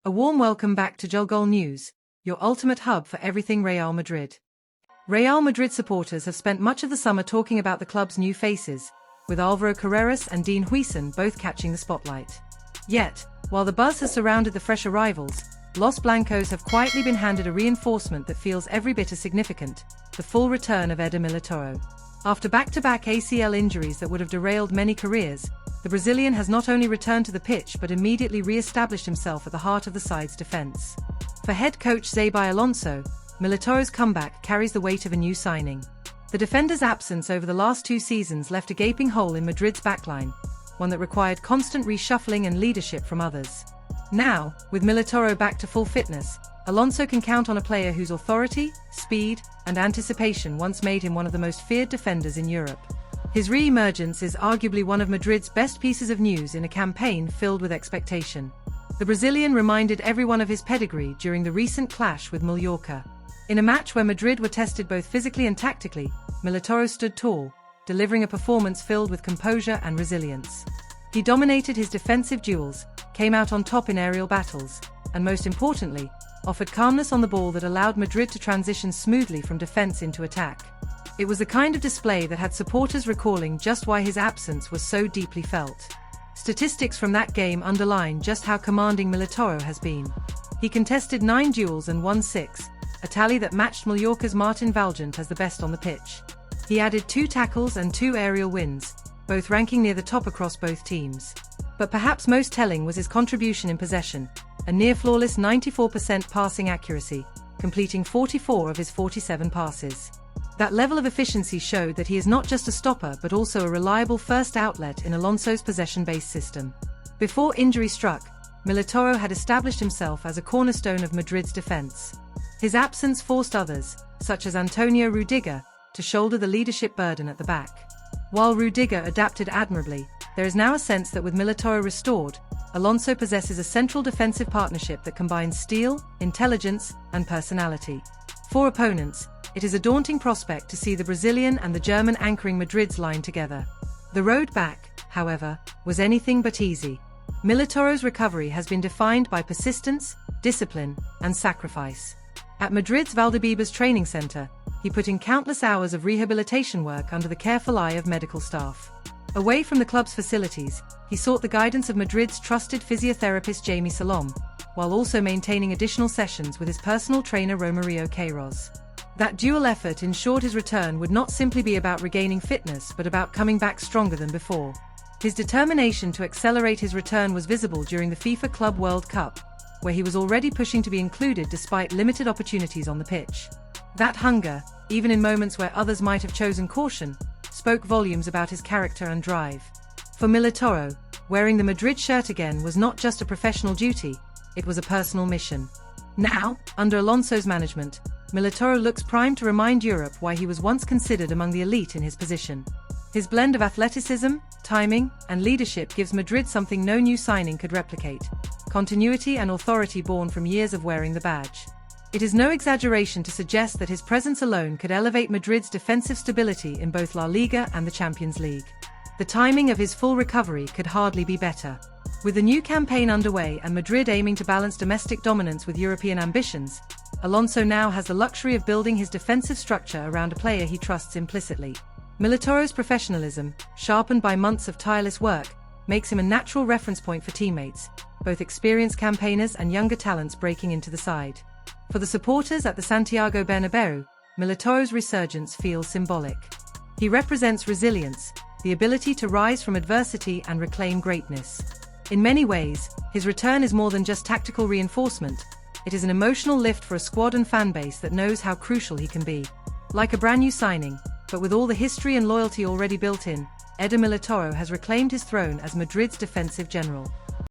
A warm welcome back to Gol News, your ultimate hub for everything Real Madrid. Real Madrid supporters have spent much of the summer talking about the club's new faces, with Alvaro Carreras and Dean Huijsen both catching the spotlight. Yet, while the buzz has surrounded the fresh arrivals, Los Blancos have quietly been handed a reinforcement that feels every bit as significant: the full return of Eder Militao. After back-to-back ACL injuries that would have derailed many careers, the Brazilian has not only returned to the pitch but immediately re-established himself at the heart of the side's defense. For head coach Xabi Alonso, Militao's comeback carries the weight of a new signing. The defender's absence over the last 2 seasons left a gaping hole in Madrid's backline, one that required constant reshuffling and leadership from others. Now, with Militao back to full fitness, Alonso can count on a player whose authority, speed, and anticipation once made him one of the most feared defenders in Europe. His re-emergence is arguably one of Madrid's best pieces of news in a campaign filled with expectation. The Brazilian reminded everyone of his pedigree during the recent clash with Mallorca. In a match where Madrid were tested both physically and tactically, Militao stood tall, delivering a performance filled with composure and resilience. He dominated his defensive duels, came out on top in aerial battles, and most importantly, offered calmness on the ball that allowed Madrid to transition smoothly from defense into attack. It was the kind of display that had supporters recalling just why his absence was so deeply felt. Statistics from that game underline just how commanding Militao has been. He contested 9 duels and won 6, a tally that matched Mallorca's Martin Valgent as the best on the pitch. He added 2 tackles and 2 aerial wins, both ranking near the top across both teams. But perhaps most telling was his contribution in possession, a near-flawless 94% passing accuracy, completing 44 of his 47 passes. That level of efficiency showed that he is not just a stopper but also a reliable first outlet in Alonso's possession-based system. Before injury struck, Militao had established himself as a cornerstone of Madrid's defense. His absence forced others, such as Antonio Rudiger, to shoulder the leadership burden at the back. While Rudiger adapted admirably, there is now a sense that with Militao restored, Alonso possesses a central defensive partnership that combines steel, intelligence, and personality. For opponents, it is a daunting prospect to see the Brazilian and the German anchoring Madrid's line together. The road back, however, was anything but easy. Militao's recovery has been defined by persistence, discipline, and sacrifice. At Madrid's Valdebebas training center, he put in countless hours of rehabilitation work under the careful eye of medical staff. Away from the club's facilities, he sought the guidance of Madrid's trusted physiotherapist Jaime Salom, while also maintaining additional sessions with his personal trainer Romario Queiroz. That dual effort ensured his return would not simply be about regaining fitness but about coming back stronger than before. His determination to accelerate his return was visible during the FIFA Club World Cup, where he was already pushing to be included despite limited opportunities on the pitch. That hunger, even in moments where others might have chosen caution, spoke volumes about his character and drive. For Militao, wearing the Madrid shirt again was not just a professional duty, it was a personal mission. Now, under Alonso's management, Militao looks primed to remind Europe why he was once considered among the elite in his position. His blend of athleticism, timing, and leadership gives Madrid something no new signing could replicate: continuity and authority born from years of wearing the badge. It is no exaggeration to suggest that his presence alone could elevate Madrid's defensive stability in both La Liga and the Champions League. The timing of his full recovery could hardly be better. With the new campaign underway and Madrid aiming to balance domestic dominance with European ambitions, Alonso now has the luxury of building his defensive structure around a player he trusts implicitly. Militao's professionalism, sharpened by months of tireless work, makes him a natural reference point for teammates, both experienced campaigners and younger talents breaking into the side. For the supporters at the Santiago Bernabeu, Militao's resurgence feels symbolic. He represents resilience, the ability to rise from adversity and reclaim greatness. In many ways, his return is more than just tactical reinforcement. It is an emotional lift for a squad and fanbase that knows how crucial he can be. Like a brand new signing, but with all the history and loyalty already built in, Eder Militao has reclaimed his throne as Madrid's defensive general.